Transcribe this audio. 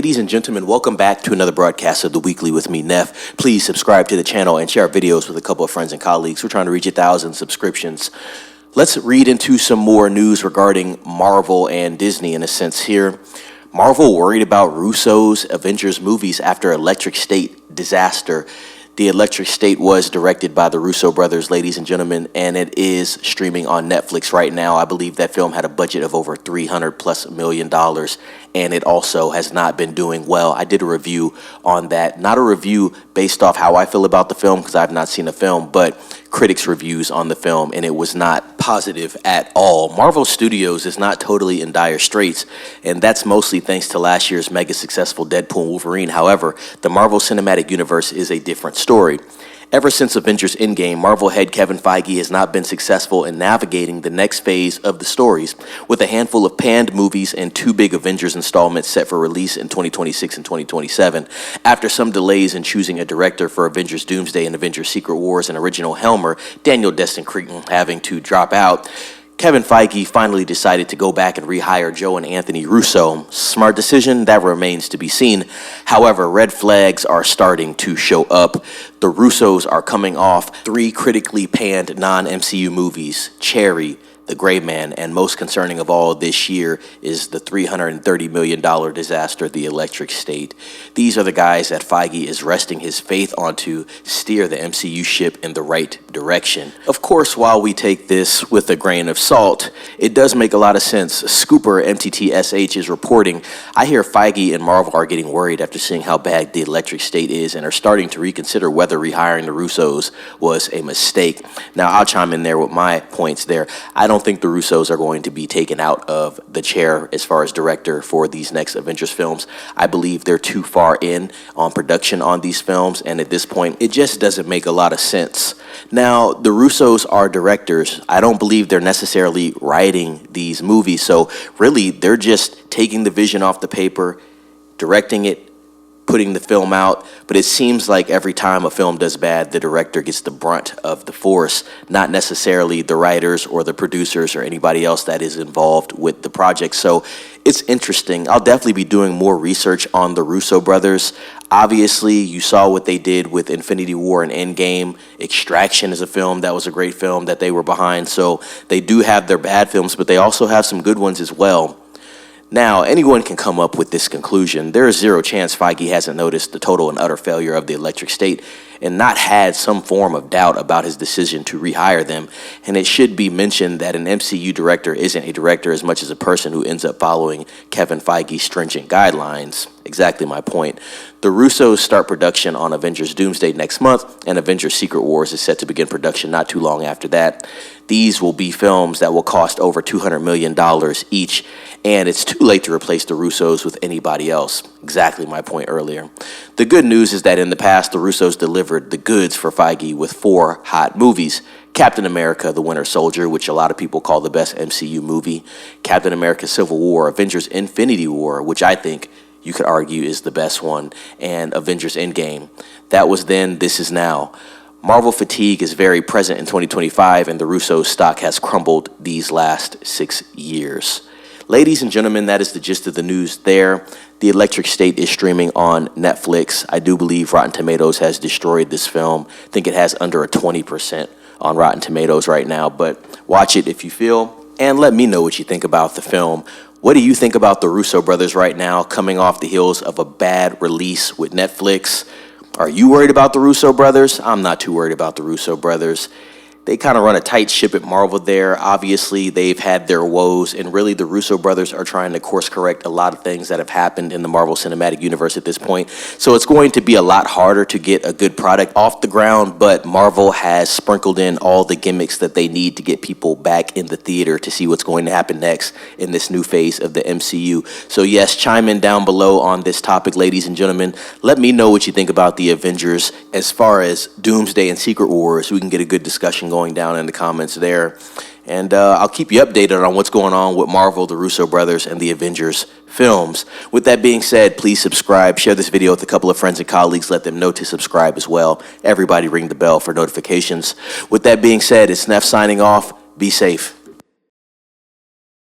Ladies and gentlemen, welcome back to another broadcast of The Weekly with me, Neff. Please subscribe to the channel and share our videos with a couple of friends and colleagues. We're trying to reach 1,000 subscriptions. Let's read into some more news regarding Marvel and Disney in a sense here. Marvel worried about Russo's Avengers movies after Electric State disaster. The Electric State was directed by the Russo brothers, ladies and gentlemen, and it is streaming on Netflix right now. I believe that film had a budget of over $300+ million, and it also has not been doing well. I did a review on that. Not a review based off how I feel about the film, because I've not seen the film, but critics' reviews on the film, and it was not positive at all. Marvel Studios is not totally in dire straits, and that's mostly thanks to last year's mega successful Deadpool and Wolverine. However, the Marvel Cinematic Universe is a different story. Ever since Avengers Endgame, Marvel head Kevin Feige has not been successful in navigating the next phase of the stories, with a handful of panned movies and 2 big Avengers installments set for release in 2026 and 2027. After some delays in choosing a director for Avengers Doomsday and Avengers Secret Wars and original helmer, Daniel Destin Cretton, having to drop out, Kevin Feige finally decided to go back and rehire Joe and Anthony Russo. Smart decision? That remains to be seen. However, red flags are starting to show up. The Russos are coming off 3 critically panned non-MCU movies, Cherry, The Gray Man, and most concerning of all this year is the $330 million disaster, The Electric State. These are the guys that Feige is resting his faith on to steer the MCU ship in the right direction. Of course, while we take this with a grain of salt, it does make a lot of sense. Scooper MTTSH is reporting, I hear Feige and Marvel are getting worried after seeing how bad The Electric State is and are starting to reconsider whether rehiring the Russos was a mistake. Now, I'll chime in there with my points there. I don't think the Russos are going to be taken out of the chair as far as director for these next Avengers films. I believe they're too far in on production on these films, and at this point, it just doesn't make a lot of sense. Now, the Russos are directors. I don't believe they're necessarily writing these movies, so really, they're just taking the vision off the paper, directing it, putting the film out, but it seems like every time a film does bad, the director gets the brunt of the force, not necessarily the writers or the producers or anybody else that is involved with the project. So it's interesting. I'll definitely be doing more research on the Russo brothers. Obviously, you saw what they did with Infinity War and Endgame. Extraction is a film that was a great film that they were behind. So they do have their bad films, but they also have some good ones as well. Now, anyone can come up with this conclusion. There is zero chance Feige hasn't noticed the total and utter failure of the Electric State and not had some form of doubt about his decision to rehire them. And it should be mentioned that an MCU director isn't a director as much as a person who ends up following Kevin Feige's stringent guidelines. Exactly my point. The Russos start production on Avengers Doomsday next month, and Avengers Secret Wars is set to begin production not too long after that. These will be films that will cost over $200 million each, and it's too late to replace the Russos with anybody else. Exactly my point earlier. The good news is that in the past, the Russos delivered the goods for Feige with 4 hot movies. Captain America, The Winter Soldier, which a lot of people call the best MCU movie. Captain America Civil War, Avengers Infinity War, which I think you could argue is the best one, and Avengers Endgame. That was then, this is now. Marvel fatigue is very present in 2025, and the Russo stock has crumbled these last 6 years. Ladies and gentlemen, that is the gist of the news there. The Electric State is streaming on Netflix. I do believe Rotten Tomatoes has destroyed this film. I think it has under a 20% on Rotten Tomatoes right now, but watch it if you feel, and let me know what you think about the film. What do you think about the Russo brothers right now, coming off the heels of a bad release with Netflix? Are you worried about the Russo brothers? I'm not too worried about the Russo brothers. They kind of run a tight ship at Marvel there. Obviously, they've had their woes, and really the Russo brothers are trying to course correct a lot of things that have happened in the Marvel Cinematic Universe at this point. So it's going to be a lot harder to get a good product off the ground, but Marvel has sprinkled in all the gimmicks that they need to get people back in the theater to see what's going to happen next in this new phase of the MCU. So yes, chime in down below on this topic, ladies and gentlemen. Let me know what you think about the Avengers as far as Doomsday and Secret Wars. We can get a good discussion going down in the comments there, and I'll keep you updated on what's going on with Marvel, the Russo brothers, and the Avengers films. With that being said, please subscribe, share this video with a couple of friends and colleagues, let them know to subscribe as well. Everybody ring the bell for notifications. With that being said, it's Neff signing off. Be safe.